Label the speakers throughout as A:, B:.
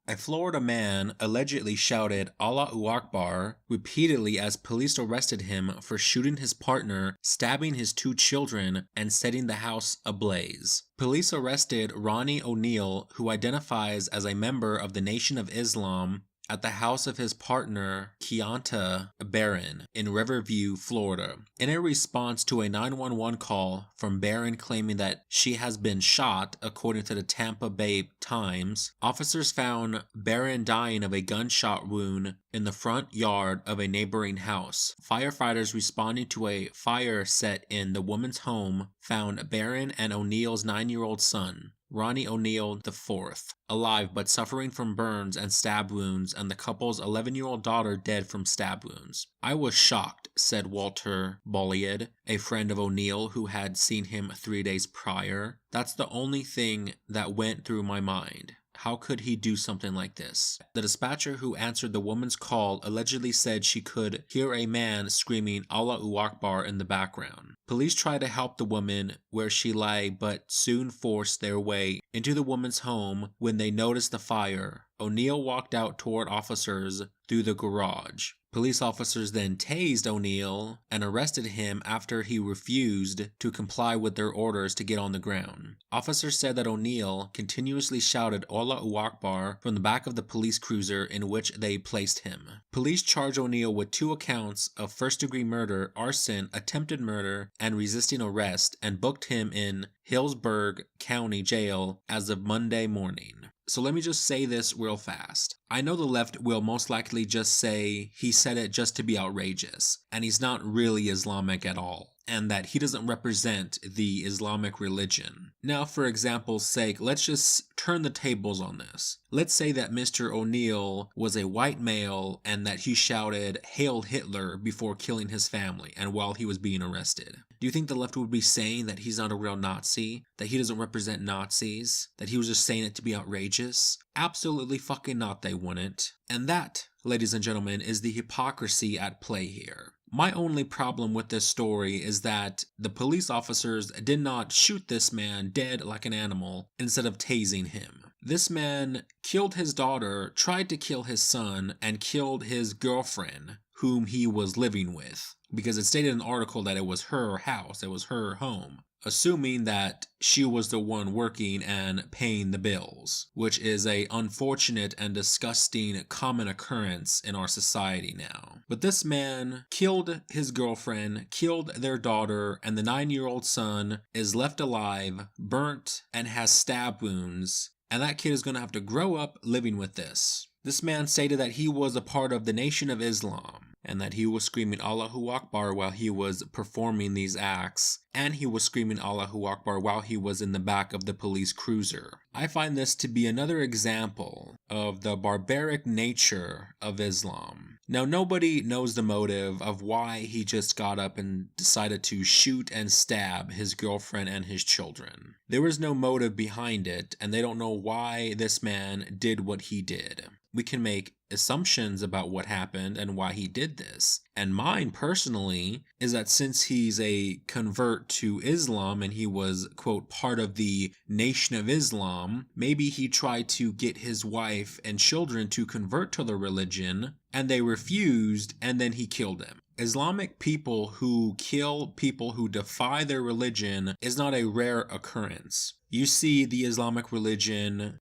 A: A Florida man allegedly shouted Allahu Akbar repeatedly as police arrested him for shooting his partner, stabbing his 2 children, and setting the house ablaze. Police arrested Ronnie O'Neill, who identifies as a member of the Nation of Islam, at the house of his partner, Keonta Barron, in Riverview, Florida. In a response to a 911 call from Barron claiming that she has been shot, according to the Tampa Bay Times, officers found Barron dying of a gunshot wound in the front yard of a neighboring house. Firefighters responding to a fire set in the woman's home found Barron and O'Neill's 9-year-old son, Ronnie O'Neill IV, alive but suffering from burns and stab wounds, and the couple's 11-year-old daughter dead from stab wounds. I was shocked, said Walter Bolliard, a friend of O'Neill who had seen him 3 days prior. That's the only thing that went through my mind. How could he do something like this? The dispatcher who answered the woman's call allegedly said she could hear a man screaming Allahu Akbar in the background. Police tried to help the woman where she lay, but soon forced their way into the woman's home when they noticed the fire. O'Neill walked out toward officers through the garage. Police officers then tased O'Neill and arrested him after he refused to comply with their orders to get on the ground. Officers said that O'Neill continuously shouted Allahu Akbar from the back of the police cruiser in which they placed him. Police charged O'Neill with 2 accounts of first-degree murder, arson, attempted murder, and resisting arrest, and booked him in Hillsborough County Jail as of Monday morning. So let me just say this real fast. I know the left will most likely just say he said it just to be outrageous, and he's not really Islamic at all, and that he doesn't represent the Islamic religion. Now, for example's sake, let's just turn the tables on this. Let's say that Mr. O'Neill was a white male and that he shouted Hail Hitler before killing his family and while he was being arrested. Do you think the left would be saying that he's not a real Nazi? That he doesn't represent Nazis? That he was just saying it to be outrageous? Absolutely fucking not, they wouldn't. And that, ladies and gentlemen, is the hypocrisy at play here. My only problem with this story is that the police officers did not shoot this man dead like an animal instead of tasing him. This man killed his daughter, tried to kill his son, and killed his girlfriend, whom he was living with, because it stated in an article that it was her house, it was her home, assuming that she was the one working and paying the bills, which is a unfortunate and disgusting common occurrence in our society now. But this man killed his girlfriend, killed their daughter, and the 9-year-old son is left alive, burnt, and has stab wounds, and that kid is going to have to grow up living with this. This man stated that he was a part of the Nation of Islam, and that he was screaming Allahu Akbar while he was performing these acts, and he was screaming Allahu Akbar while he was in the back of the police cruiser. I find this to be another example of the barbaric nature of Islam. Now, nobody knows the motive of why he just got up and decided to shoot and stab his girlfriend and his children. There was no motive behind it, and they don't know why this man did what he did. We can make assumptions about what happened and why he did this. And mine personally is that since he's a convert to Islam and he was, quote, part of the Nation of Islam, maybe he tried to get his wife and children to convert to the religion and they refused, and then he killed them. Islamic people who kill people who defy their religion is not a rare occurrence. You see the Islamic religion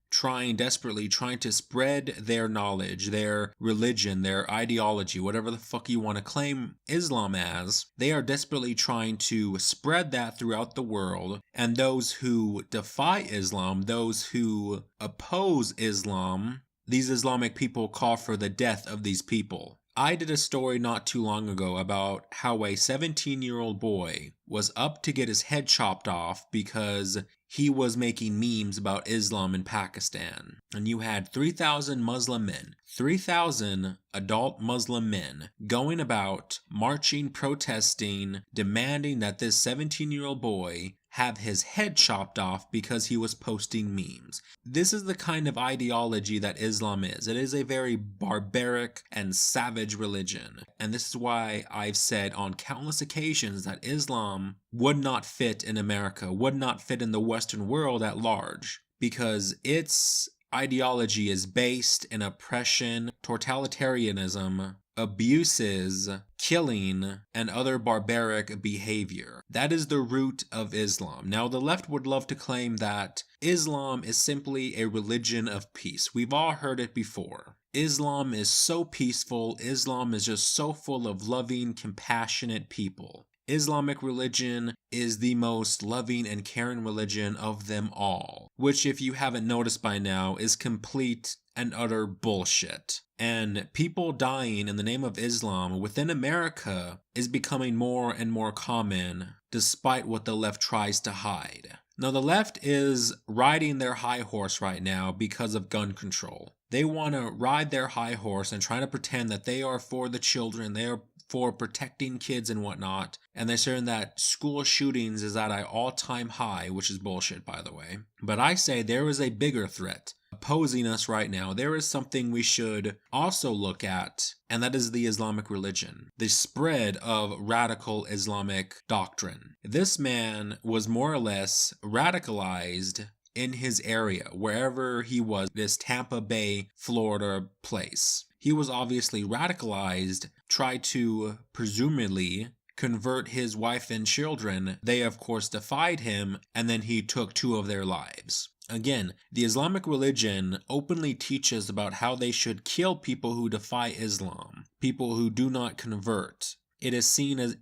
A: desperately trying to spread their knowledge, their religion, their ideology, whatever the fuck you want to claim Islam as. They are desperately trying to spread that throughout the world, and those who defy Islam, those who oppose Islam, these Islamic people call for the death of these people. I did a story not too long ago about how a 17-year-old boy was up to get his head chopped off because he was making memes about Islam in Pakistan. And you had 3,000 Muslim men, 3,000 adult Muslim men going about marching, protesting, demanding that this 17-year-old boy have his head chopped off because he was posting memes. This is the kind of ideology that Islam is. It is a very barbaric and savage religion. And this is why I've said on countless occasions that Islam would not fit in America, would not fit in the Western world at large, because its ideology is based in oppression, totalitarianism, abuses, killing, and other barbaric behavior. That is the root of Islam. Now, the left would love to claim that Islam is simply a religion of peace. We've all heard it before. Islam is so peaceful. Islam is just so full of loving, compassionate people. Islamic religion is the most loving and caring religion of them all, which, if you haven't noticed by now, is complete and utter bullshit. And people dying in the name of Islam within America is becoming more and more common, despite what the left tries to hide. Now, the left is riding their high horse right now because of gun control. They want to ride their high horse and try to pretend that they are for the children, they are for protecting kids and whatnot, and they're saying that school shootings is at an all-time high, which is bullshit, by the way. But I say there is a bigger threat opposing us right now. There is something we should also look at, and that is the Islamic religion, the spread of radical Islamic doctrine. This man was more or less radicalized in his area, wherever he was, this Tampa Bay, Florida place. He was obviously radicalized, tried to presumably convert his wife and children. They, of course, defied him, and then he took 2 of their lives. Again, the Islamic religion openly teaches about how they should kill people who defy Islam, people who do not convert. It is seen as,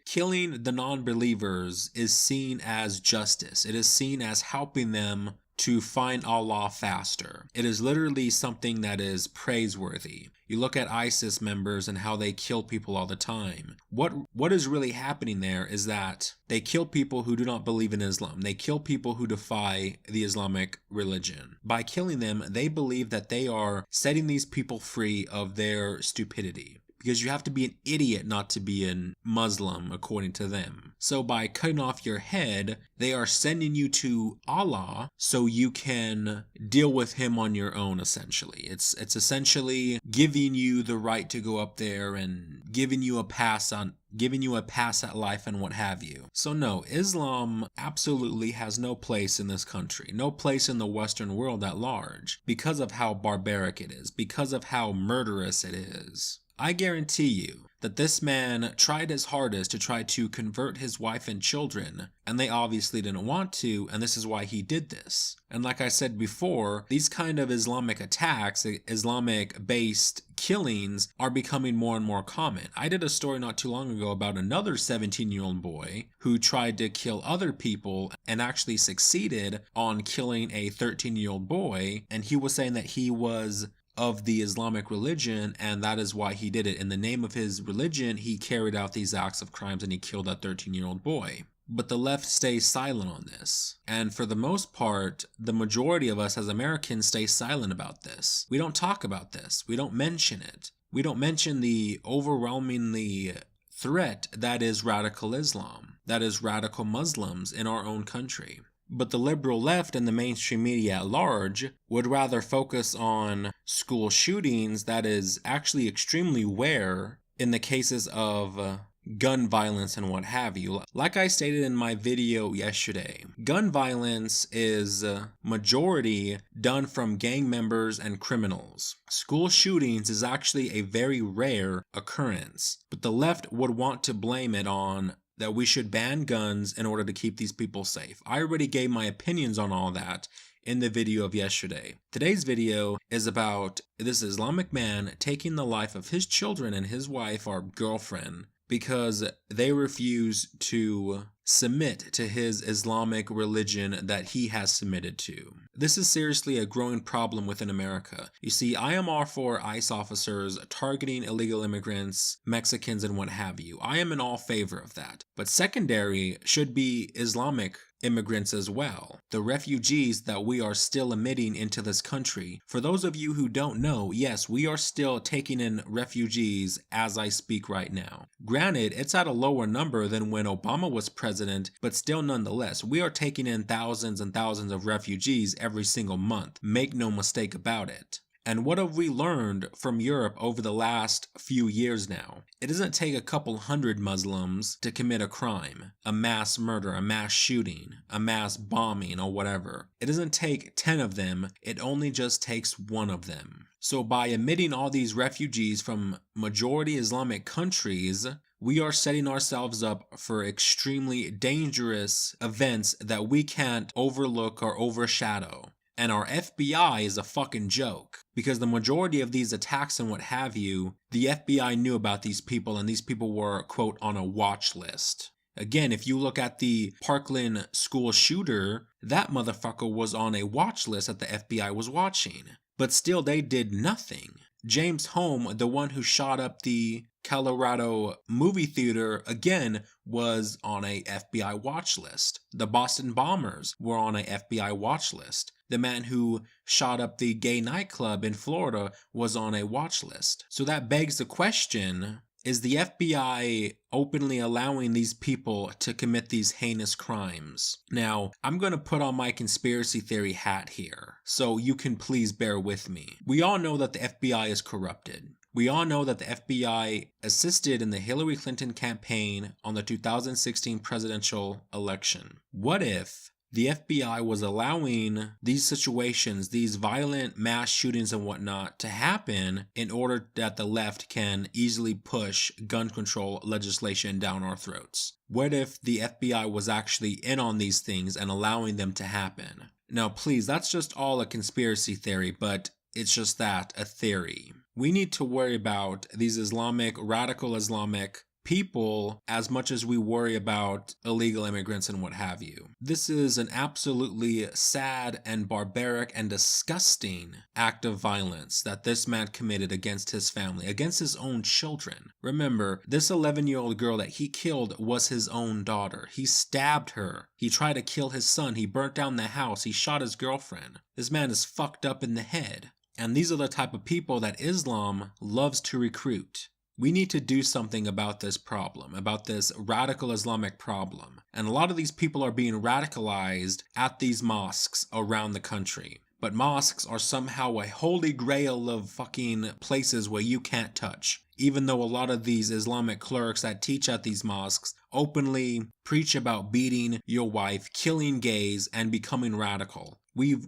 A: killing the non-believers is seen as justice. It is seen as helping them to find Allah faster. It is literally something that is praiseworthy. You look at ISIS members and how they kill people all the time. What is really happening there is that they kill people who do not believe in Islam. They kill people who defy the Islamic religion. By killing them, they believe that they are setting these people free of their stupidity. Because you have to be an idiot not to be a Muslim, according to them. So by cutting off your head, they are sending you to Allah so you can deal with him on your own, essentially. It's essentially giving you the right to go up there and giving you a pass at life and what have you. So no, Islam absolutely has no place in this country, no place in the Western world at large, because of how barbaric it is, because of how murderous it is. I guarantee you that this man tried his hardest to try to convert his wife and children, and they obviously didn't want to, and this is why he did this. And like I said before, these kind of Islamic attacks, Islamic-based killings, are becoming more and more common. I did a story not too long ago about another 17-year-old boy who tried to kill other people and actually succeeded on killing a 13-year-old boy, and he was saying that he was of the Islamic religion, and that is why he did it. In the name of his religion, he carried out these acts of crimes and he killed that 13-year-old boy. But the left stays silent on this. And for the most part, the majority of us as Americans stay silent about this. We don't talk about this. We don't mention it. We don't mention the overwhelmingly threat that is radical Islam, that is radical Muslims in our own country. But the liberal left and the mainstream media at large would rather focus on school shootings that is actually extremely rare in the cases of gun violence and what have you. Like I stated in my video yesterday, gun violence is majority done from gang members and criminals. School shootings is actually a very rare occurrence, but the left would want to blame it on that we should ban guns in order to keep these people safe. I already gave my opinions on all that in the video of yesterday. Today's video is about this Islamic man taking the life of his children and his wife or girlfriend because they refuse to submit to his Islamic religion that he has submitted to. This is seriously a growing problem within America. You see, I am all for ICE officers targeting illegal immigrants, Mexicans, and what have you. I am in all favor of that. But secondary should be Islamic immigrants as well, the refugees that we are still admitting into this country. For those of you who don't know, yes, we are still taking in refugees as I speak right now. Granted, it's at a lower number than when Obama was president, but still nonetheless, we are taking in thousands and thousands of refugees every single month. Make no mistake about it. And what have we learned from Europe over the last few years now? It doesn't take a couple hundred Muslims to commit a crime, a mass murder, a mass shooting, a mass bombing, or whatever. It doesn't take 10 of them, it only just takes one of them. So by admitting all these refugees from majority Islamic countries, we are setting ourselves up for extremely dangerous events that we can't overlook or overshadow. And our FBI is a fucking joke, because the majority of these attacks and what have you, the FBI knew about these people and these people were, quote, on a watch list. Again, if you look at the Parkland school shooter, that motherfucker was on a watch list that the FBI was watching. But still, they did nothing. James Home, the one who shot up the Colorado movie theater, again, was on a FBI watch list. The Boston bombers were on a FBI watch list. The man who shot up the gay nightclub in Florida was on a watch list. So that begs the question, is the FBI openly allowing these people to commit these heinous crimes? Now, I'm going to put on my conspiracy theory hat here, so you can please bear with me. We all know that the FBI is corrupted. We all know that the FBI assisted in the Hillary Clinton campaign on the 2016 presidential election. What if the FBI was allowing these situations, these violent mass shootings and whatnot, to happen in order that the left can easily push gun control legislation down our throats? What if the FBI was actually in on these things and allowing them to happen? Now, please, that's just all a conspiracy theory, but it's just that, a theory. We need to worry about these radical Islamic people as much as we worry about illegal immigrants and what have you. This is an absolutely sad and barbaric and disgusting act of violence that this man committed against his family, against his own children. Remember, this 11-year-old girl that he killed was his own daughter. He stabbed her. He tried to kill his son. He burnt down the house. He shot his girlfriend. This man is fucked up in the head. And these are the type of people that Islam loves to recruit. We need to do something about this problem, about this radical Islamic problem. And a lot of these people are being radicalized at these mosques around the country. But mosques are somehow a holy grail of fucking places where you can't touch. Even though a lot of these Islamic clerics that teach at these mosques openly preach about beating your wife, killing gays, and becoming radical. We've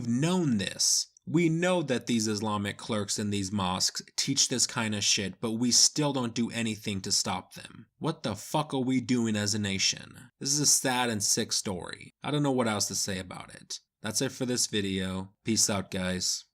A: known this. We know that these Islamic clerics in these mosques teach this kind of shit, but we still don't do anything to stop them. What the fuck are we doing as a nation? This is a sad and sick story. I don't know what else to say about it. That's it for this video. Peace out, guys.